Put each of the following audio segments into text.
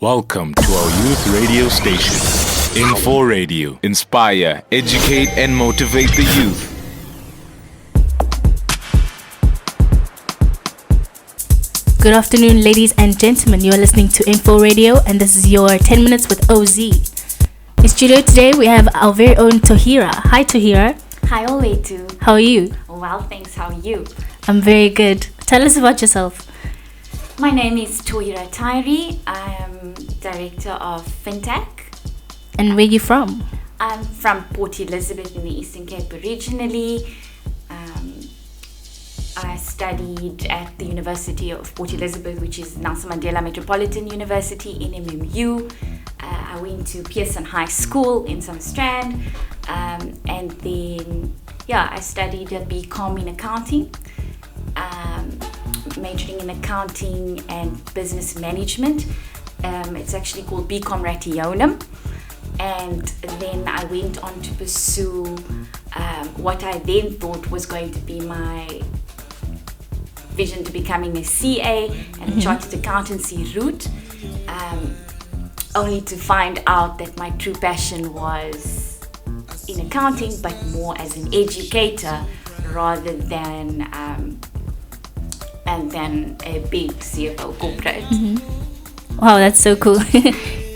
Welcome to our youth radio station, Info Radio. Inspire, educate, and motivate the youth. Good afternoon, ladies and gentlemen. You are listening to Info Radio, and this is your 10 minutes with Owzie. In studio today, we have our very own Taahira. Hi, Taahira. Hi, Leyo. How are you? Well, thanks. How are you? I'm very good. Tell us about yourself. My name is Taahira Tiry. I am director of Fintac. And where are you from? I'm from Port Elizabeth in the Eastern Cape originally. I studied at the University of Port Elizabeth, which is Nelson Mandela Metropolitan University, NMMU. I went to Pearson High School in Strand. And then, I studied a BCom in accounting. Majoring in accounting and business management. It's actually called BCom Rationum. And then I went on to pursue what I then thought was going to be my vision to becoming a CA and a chartered accountancy route, only to find out that my true passion was in accounting, but more as an educator rather than a big CFO corporate. Wow, that's so cool.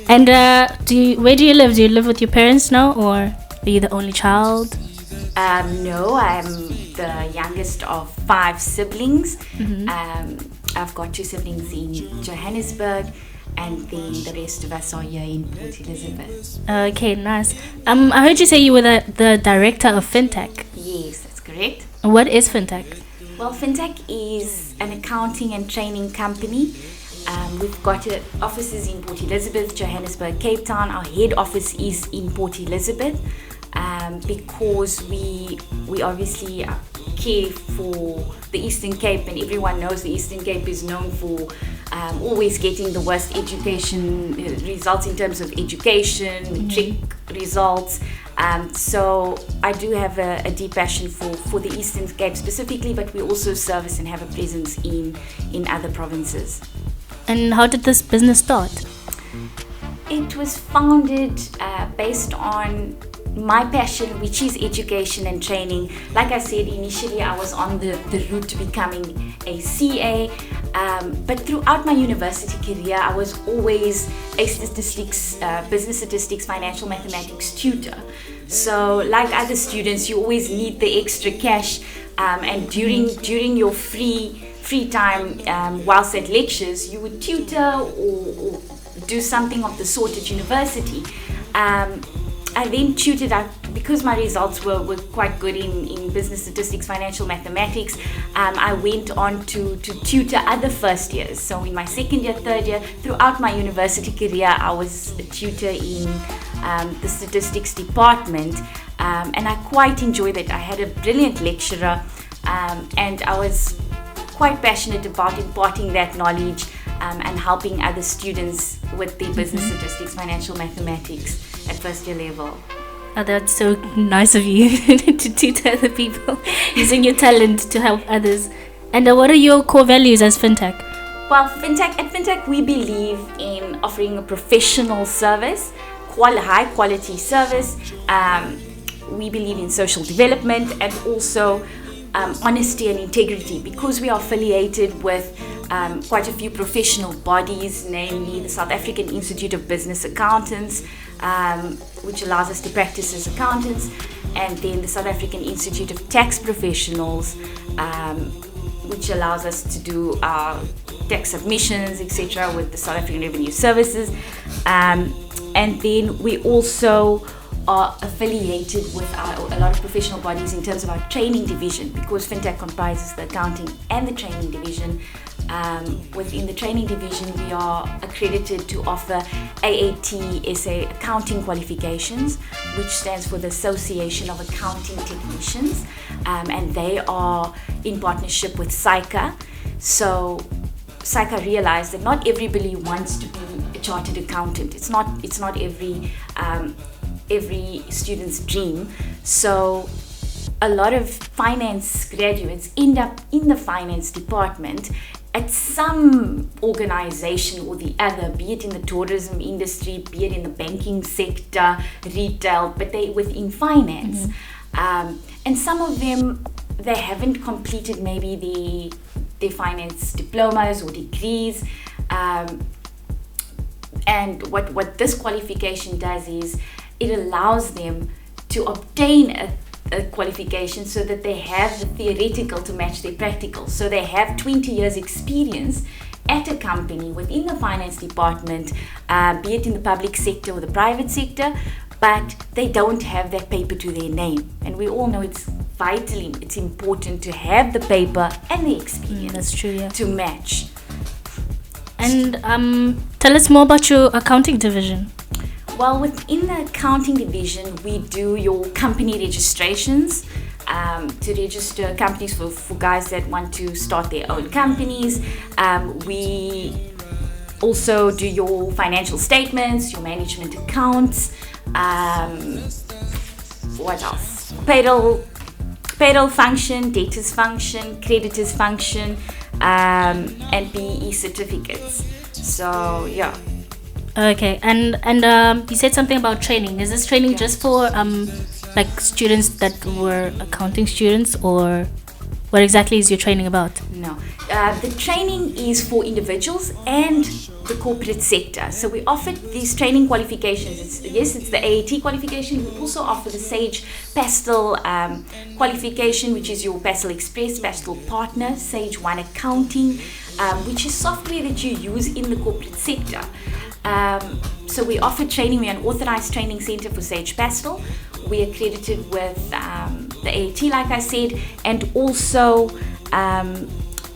And where do you live? Do you live with your parents now, or are you the only child? No, I'm the youngest of 5 siblings. I've got 2 siblings in Johannesburg, and then the rest of us are here in Port Elizabeth. Okay, nice. I heard you say you were the director of Fintac. Yes, that's correct. What is Fintac? Well, Fintac is an accounting and training company. We've got offices in Port Elizabeth, Johannesburg, Cape Town. Our head office is in Port Elizabeth because we obviously care for the Eastern Cape, and everyone knows the Eastern Cape is known for always getting the worst education results in terms of education, matric results. So I do have a deep passion for the Eastern Cape specifically, but we also service and have a presence in other provinces. And how did this business start? It was founded based on my passion, which is education and training. Like I said, initially I was on the route to becoming a CA, but throughout my university career, I was always a business statistics, financial mathematics tutor. So like other students, you always need the extra cash, and during your free time whilst at lectures, you would tutor or do something of the sort at university. I then tutored out because my results were quite good in business statistics, financial mathematics. I went on to tutor other first years. So in my second year, third year, throughout my university career, I was a tutor in the statistics department, and I quite enjoyed it. I had a brilliant lecturer, and I was quite passionate about imparting that knowledge and helping other students with their business statistics, financial mathematics at first year level. Oh, that's so nice of you to tutor other people, using your talent to help others. And what are your core values as Fintac? Well, at Fintac, we believe in offering a professional service, high quality service. We believe in social development and also honesty and integrity, because we are affiliated with quite a few professional bodies, namely the South African Institute of Business Accountants, which allows us to practice as accountants, and then the South African Institute of Tax Professionals, which allows us to do our tax submissions, etc., with the South African Revenue Services. And then we also are affiliated with a lot of professional bodies in terms of our training division, because Fintac comprises the accounting and the training division. Within the training division, we are accredited to offer AAT SA accounting qualifications, which stands for the Association of Accounting Technicians, and they are in partnership with SAICA. So SAICA realized that not everybody wants to be a chartered accountant. It's not every student's dream. So a lot of finance graduates end up in the finance department, at some organization or the other, be it in the tourism industry, be it in the banking sector, retail, but they within finance. And some of them, they haven't completed maybe their finance diplomas or degrees. And what this qualification does is it allows them to obtain a qualification so that they have the theoretical to match their practical. So they have 20 years experience at a company within the finance department, be it in the public sector or the private sector, but they don't have that paper to their name. And we all know it's important to have the paper and the experience that's true, yeah. to match. And tell us more about your accounting division. Well, within the accounting division, we do your company registrations to register companies for guys that want to start their own companies. We also do your financial statements, your management accounts. What else? Payroll function, debtors function, creditors function, and PE certificates. So yeah. Okay, and you said something about training. Is this training just for like students that were accounting students, or what exactly is your training about? No, the training is for individuals and the corporate sector. So we offer these training qualifications. It's the AAT qualification. We also offer the Sage Pastel qualification, which is your Pastel Express, Pastel Partner, Sage 1 Accounting, which is software that you use in the corporate sector. So we offer training. We're an authorized training center for Sage Pastel. We're accredited with the AAT, like I said, and also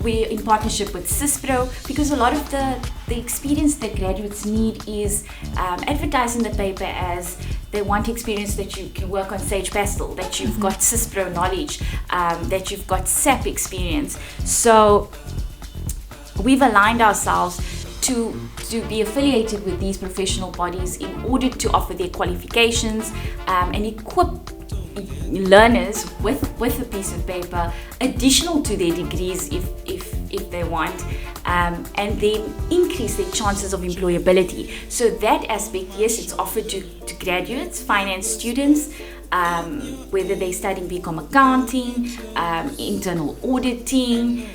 we're in partnership with CISPRO, because a lot of the experience that graduates need is advertised in the paper as they want experience that you can work on Sage Pastel, that you've got CISPRO knowledge, that you've got SAP experience. So we've aligned ourselves to be affiliated with these professional bodies in order to offer their qualifications and equip learners with a piece of paper additional to their degrees if they want, and then increase their chances of employability. So that aspect, yes, it's offered to graduates, finance students, whether they're studying BCom accounting, internal auditing,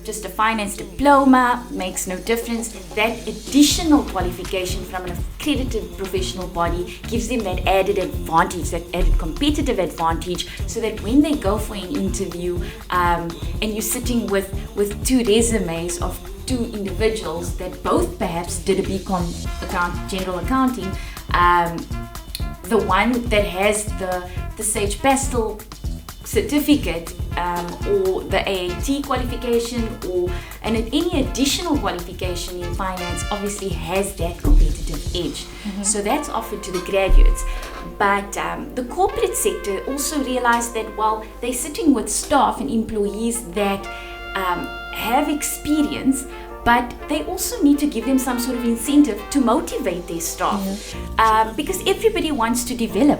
just a finance diploma, makes no difference. That additional qualification from an accredited professional body gives them that added advantage, that added competitive advantage, so that when they go for an interview and you're sitting with two resumes of two individuals that both perhaps did a BCom general accounting, the one that has the Sage Pastel certificate or the AAT qualification and any additional qualification in finance obviously has that competitive edge. So that's offered to the graduates. But the corporate sector also realized that while they're sitting with staff and employees that have experience, but they also need to give them some sort of incentive to motivate their staff, because everybody wants to develop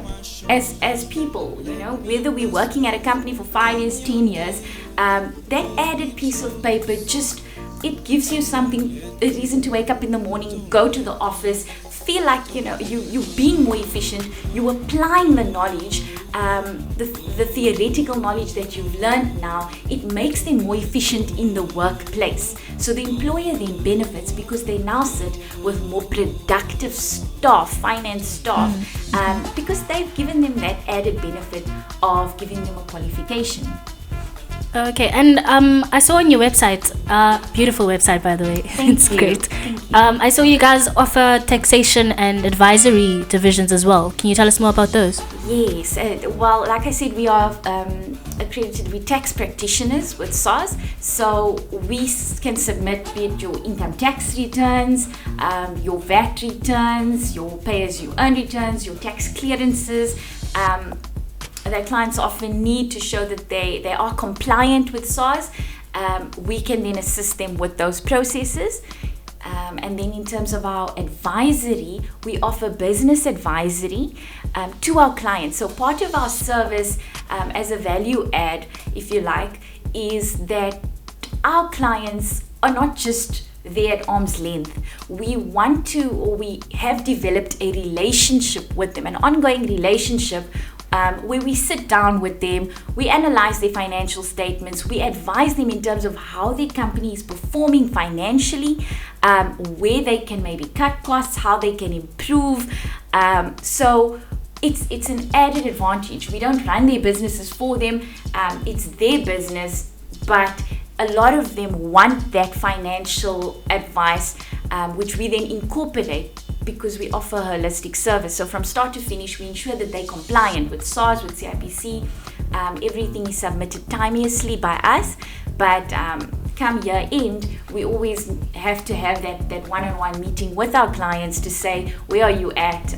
as people, you know, whether we're working at a company for 5 years, 10 years, that added piece of paper it gives you a reason to wake up in the morning, go to the office, feel like, you know, you're being more efficient, you're applying the knowledge, the theoretical knowledge that you've learned now. It makes them more efficient in the workplace. So the employer then benefits because they now sit with more productive staff, finance staff, because they've given them that added benefit of giving them a qualification. Okay, and I saw on your website, beautiful website by the way. It's great. Thank you. I saw you guys offer taxation and advisory divisions as well. Can you tell us more about those? Yes, well, like I said, we are accredited with tax practitioners with SARS, so we can submit be it your income tax returns, your VAT returns, your pay-as-you-earn returns, your tax clearances. That clients often need to show that they are compliant with SARS. We can then assist them with those processes. And then in terms of our advisory, we offer business advisory to our clients. So part of our service as a value add, if you like, is that our clients are not just there at arm's length. We want to, or we have developed a relationship with them, an ongoing relationship, where we sit down with them, we analyze their financial statements, we advise them in terms of how their company is performing financially, where they can maybe cut costs, how they can improve. So it's an added advantage. We don't run their businesses for them. It's their business, but a lot of them want that financial advice, which we then incorporate because we offer a holistic service. So from start to finish, we ensure that they're compliant with SARS, with CIPC. Everything is submitted timeously by us. But come year end, we always have to have that one-on-one meeting with our clients to say, where are you at,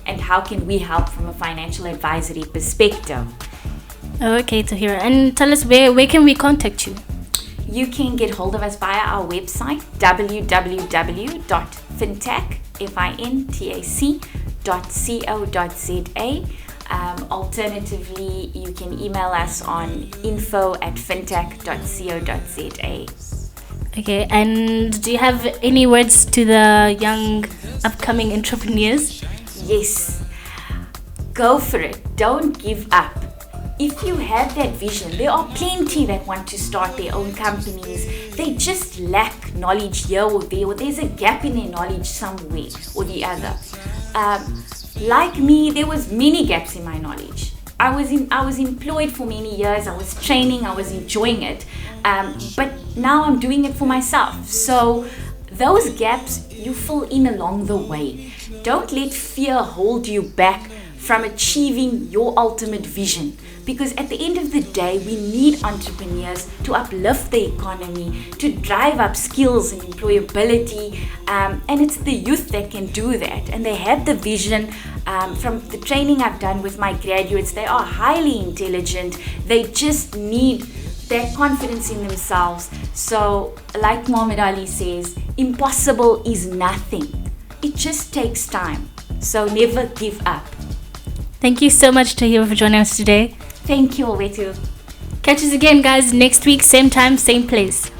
and how can we help from a financial advisory perspective. Okay, Taahira. And tell us, where can we contact you? You can get hold of us via our website, www.fintac.co.za. Alternatively, you can email us on info@fintac.co.za. Okay, and do you have any words to the young upcoming entrepreneurs? Yes, go for it. Don't give up. If you have that vision, there are plenty that want to start their own companies. They just lack knowledge here or there, or there's a gap in their knowledge somewhere or the other. Like me, there was many gaps in my knowledge. I was employed for many years. I was training. I was enjoying it. But now I'm doing it for myself. So those gaps you fill in along the way. Don't let fear hold you back from achieving your ultimate vision. Because at the end of the day, we need entrepreneurs to uplift the economy, to drive up skills and employability. And it's the youth that can do that. And they have the vision. From the training I've done with my graduates, they are highly intelligent. They just need that confidence in themselves. So, like Muhammad Ali says, impossible is nothing. It just takes time. So never give up. Thank you so much, Taahira, for joining us today. Thank you, Wetu. Catch us again, guys, next week, same time, same place.